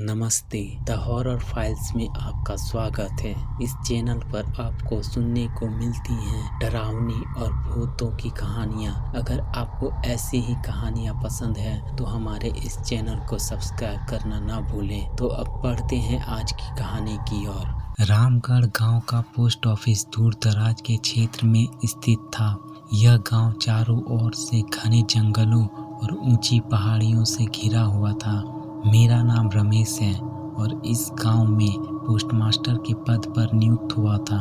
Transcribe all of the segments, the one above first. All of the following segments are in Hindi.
नमस्ते, द हॉरर फाइल्स में आपका स्वागत है। इस चैनल पर आपको सुनने को मिलती हैं डरावनी और भूतों की कहानियाँ। अगर आपको ऐसी ही कहानियाँ पसंद है तो हमारे इस चैनल को सब्सक्राइब करना ना भूलें। तो अब बढ़ते हैं आज की कहानी की ओर। रामगढ़ गांव का पोस्ट ऑफिस दूर दराज के क्षेत्र में स्थित था। यह गांव चारों ओर से घने जंगलों और ऊंची पहाड़ियों से घिरा हुआ था। मेरा नाम रमेश है और इस गांव में पोस्टमास्टर के पद पर नियुक्त हुआ था।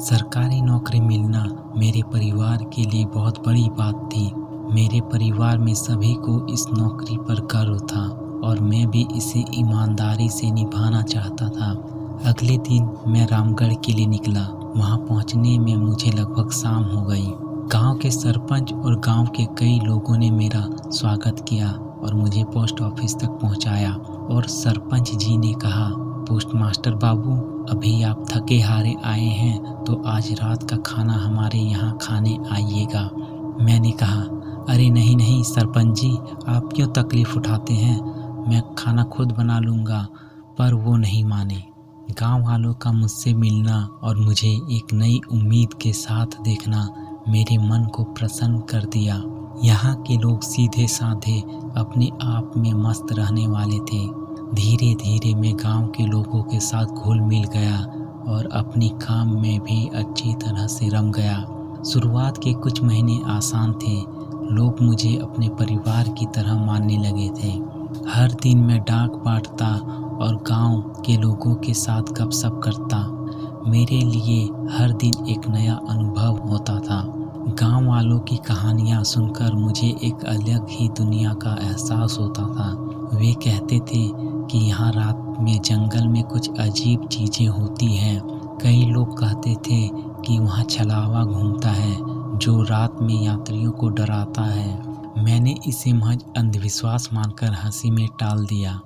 सरकारी नौकरी मिलना मेरे परिवार के लिए बहुत बड़ी बात थी। मेरे परिवार में सभी को इस नौकरी पर गर्व था और मैं भी इसे ईमानदारी से निभाना चाहता था। अगले दिन मैं रामगढ़ के लिए निकला। वहां पहुंचने में मुझे लगभग शाम हो गई। गांव के सरपंच और गांव के कई लोगों ने मेरा स्वागत किया और मुझे पोस्ट ऑफिस तक पहुंचाया। और सरपंच जी ने कहा, पोस्टमास्टर बाबू, अभी आप थके हारे आए हैं तो आज रात का खाना हमारे यहाँ खाने आइएगा। मैंने कहा, अरे नहीं नहीं सरपंच जी, आप क्यों तकलीफ उठाते हैं, मैं खाना खुद बना लूँगा। पर वो नहीं माने। गांव वालों का मुझसे मिलना और मुझे एक नई उम्मीद के साथ देखना मेरे मन को प्रसन्न कर दिया। यहाँ के लोग सीधे साधे अपने आप में मस्त रहने वाले थे। धीरे धीरे मैं गांव के लोगों के साथ घुल मिल गया और अपनी काम में भी अच्छी तरह से रम गया। शुरुआत के कुछ महीने आसान थे। लोग मुझे अपने परिवार की तरह मानने लगे थे। हर दिन मैं डाक बांटता और गांव के लोगों के साथ गपशप करता। मेरे लिए हर दिन एक नया अनुभव होता था। गांव वालों की कहानियां सुनकर मुझे एक अलग ही दुनिया का एहसास होता था। वे कहते थे कि यहाँ रात में जंगल में कुछ अजीब चीजें होती हैं। कई लोग कहते थे कि वहाँ छलावा घूमता है जो रात में यात्रियों को डराता है। मैंने इसे महज अंधविश्वास मानकर हंसी में टाल दिया।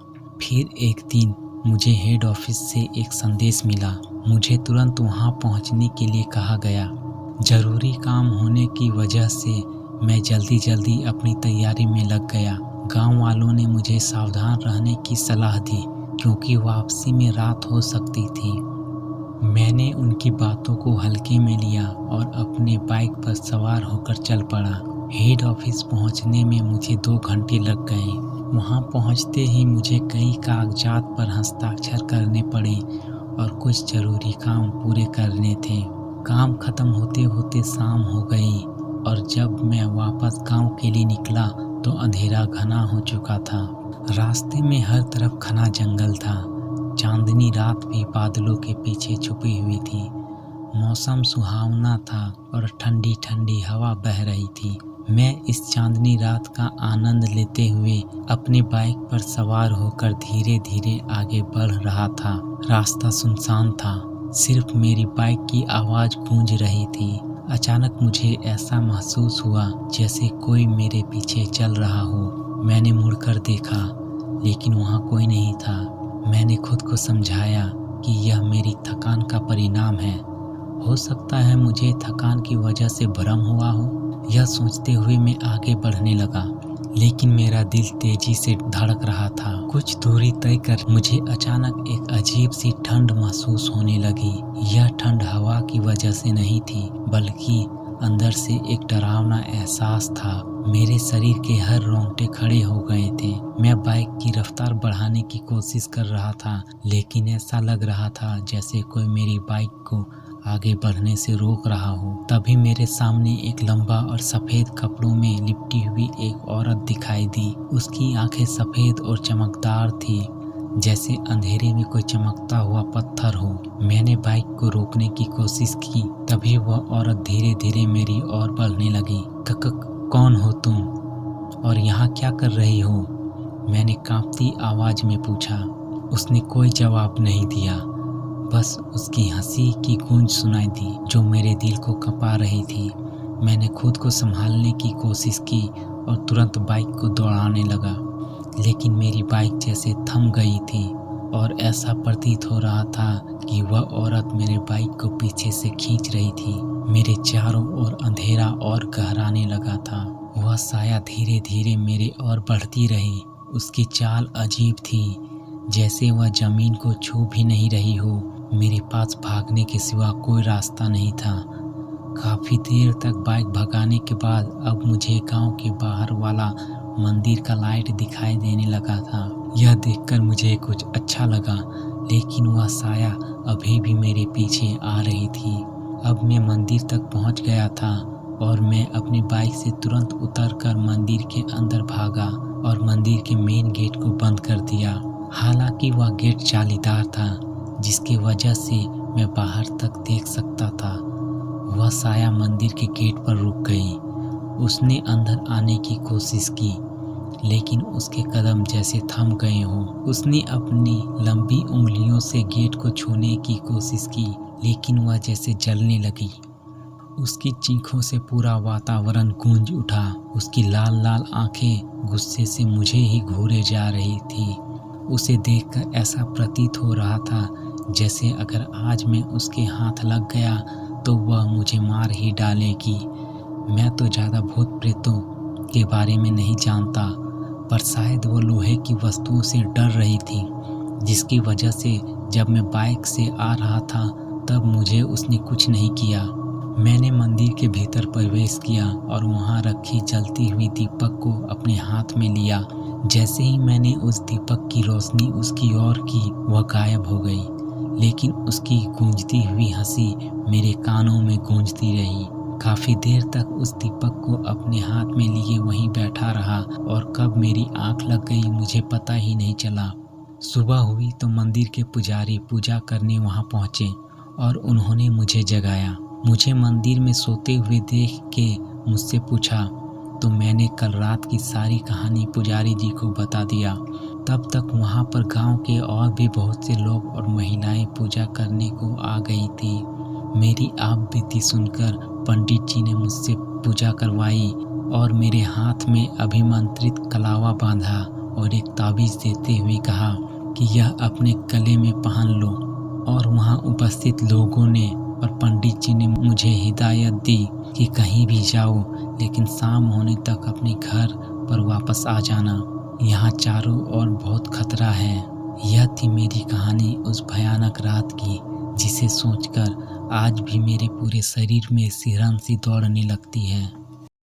फिर एक दिन मुझे हेड ऑफिस से एक संदेश मिला। मुझे तुरंत वहाँ पहुँचने के लिए कहा गया। जरूरी काम होने की वजह से मैं जल्दी अपनी तैयारी में लग गया। गांव वालों ने मुझे सावधान रहने की सलाह दी क्योंकि वापसी में रात हो सकती थी। मैंने उनकी बातों को हल्के में लिया और अपने बाइक पर सवार होकर चल पड़ा। हेड ऑफिस पहुंचने में मुझे 2 घंटे लग गए। वहां पहुंचते ही मुझे कई कागजात पर हस्ताक्षर करने पड़े और कुछ जरूरी काम पूरे करने थे। काम खत्म होते होते शाम हो गई और जब मैं वापस गांव के लिए निकला तो अंधेरा घना हो चुका था। रास्ते में हर तरफ घना जंगल था। चांदनी रात भी बादलों के पीछे छुपी हुई थी। मौसम सुहावना था और ठंडी ठंडी हवा बह रही थी। मैं इस चांदनी रात का आनंद लेते हुए अपने बाइक पर सवार होकर धीरे धीरे आगे बढ़ रहा था। रास्ता सुनसान था, सिर्फ मेरी बाइक की आवाज़ गूंज रही थी। अचानक मुझे ऐसा महसूस हुआ जैसे कोई मेरे पीछे चल रहा हो। मैंने मुड़कर देखा लेकिन वहाँ कोई नहीं था। मैंने खुद को समझाया कि यह मेरी थकान का परिणाम है। हो सकता है मुझे थकान की वजह से भ्रम हुआ हो। यह सोचते हुए मैं आगे बढ़ने लगा लेकिन मेरा दिल तेजी से धड़क रहा था। कुछ दूरी तय कर मुझे अचानक एक अजीब सी ठंड महसूस होने लगी। यह ठंड हवा की वजह से नहीं थी बल्कि अंदर से एक डरावना एहसास था। मेरे शरीर के हर रोंगटे खड़े हो गए थे। मैं बाइक की रफ्तार बढ़ाने की कोशिश कर रहा था लेकिन ऐसा लग रहा था जैसे कोई मेरी बाइक को आगे बढ़ने से रोक रहा हो। तभी मेरे सामने एक लंबा और सफेद कपड़ों में लिपटी हुई एक औरत दिखाई दी। उसकी आंखें सफेद और चमकदार थी जैसे अंधेरे में कोई चमकता हुआ पत्थर हो। मैंने बाइक को रोकने की कोशिश की, तभी वह औरत धीरे धीरे मेरी ओर बढ़ने लगी। कौन हो तुम और यहाँ क्या कर रही हो? मैंने कांपती आवाज में पूछा। उसने कोई जवाब नहीं दिया, बस उसकी हंसी की गूंज सुनाई दी जो मेरे दिल को कंपा रही थी। मैंने खुद को संभालने की कोशिश की और तुरंत बाइक को दौड़ाने लगा लेकिन मेरी बाइक जैसे थम गई थी और ऐसा प्रतीत हो रहा था कि वह औरत मेरे बाइक को पीछे से खींच रही थी। मेरे चारों ओर अंधेरा और गहराने लगा था। वह साया धीरे धीरे मेरे ओर बढ़ती रही। उसकी चाल अजीब थी जैसे वह जमीन को छू भी नहीं रही हो। मेरे पास भागने के सिवा कोई रास्ता नहीं था। काफ़ी देर तक बाइक भगाने के बाद अब मुझे गांव के बाहर वाला मंदिर का लाइट दिखाई देने लगा था। यह देखकर मुझे कुछ अच्छा लगा, लेकिन वह साया अभी भी मेरे पीछे आ रही थी। अब मैं मंदिर तक पहुंच गया था और मैं अपनी बाइक से तुरंत उतरकर मंदिर के अंदर भागा और मंदिर के मेन गेट को बंद कर दिया। हालांकि वह गेट जालीदार था, जिसकी वजह से मैं बाहर तक देख सकता था। वह साया मंदिर के गेट पर रुक गई। उसने अंदर आने की कोशिश की, लेकिन उसके कदम जैसे थम गए हों। उसने अपनी लंबी उंगलियों से गेट को छूने की कोशिश की, लेकिन वह जैसे जलने लगी। उसकी चीखों से पूरा वातावरण गूंज उठा। उसकी लाल लाल आंखें गुस्से से मुझे ही घूरे जा रही थी। उसे देखकर ऐसा प्रतीत हो रहा था जैसे अगर आज मैं उसके हाथ लग गया तो वह मुझे मार ही डालेगी। मैं तो ज़्यादा भूत प्रेतों के बारे में नहीं जानता, पर शायद वो लोहे की वस्तुओं से डर रही थी, जिसकी वजह से जब मैं बाइक से आ रहा था तब मुझे उसने कुछ नहीं किया। मैंने मंदिर के भीतर प्रवेश किया और वहाँ रखी जलती हुई दीपक को अपने हाथ में लिया। जैसे ही मैंने उस दीपक की रोशनी उसकी ओर की, वह गायब हो गई, लेकिन उसकी गूंजती हुई हंसी मेरे कानों में गूंजती रही। काफ़ी देर तक उस दीपक को अपने हाथ में लिए वहीं बैठा रहा और कब मेरी आंख लग गई मुझे पता ही नहीं चला। सुबह हुई तो मंदिर के पुजारी पूजा करने वहाँ पहुँचे और उन्होंने मुझे जगाया। मुझे मंदिर में सोते हुए देख के मुझसे पूछा तो मैंने कल रात की सारी कहानी पुजारी जी को बता दिया। तब तक वहाँ पर गांव के और भी बहुत से लोग और महिलाएं पूजा करने को आ गई थी। मेरी आप बीती सुनकर पंडित जी ने मुझसे पूजा करवाई और मेरे हाथ में अभिमंत्रित कलावा बांधा और एक ताबीज़ देते हुए कहा कि यह अपने गले में पहन लो। और वहाँ उपस्थित लोगों ने और पंडित जी ने मुझे हिदायत दी कि कहीं भी जाओ, लेकिन शाम होने तक अपने घर पर वापस आ जाना। यहाँ चारों ओर बहुत खतरा है। यह थी मेरी कहानी उस भयानक रात की, जिसे सोचकर आज भी मेरे पूरे शरीर में सिरहन सी दौड़ने लगती है।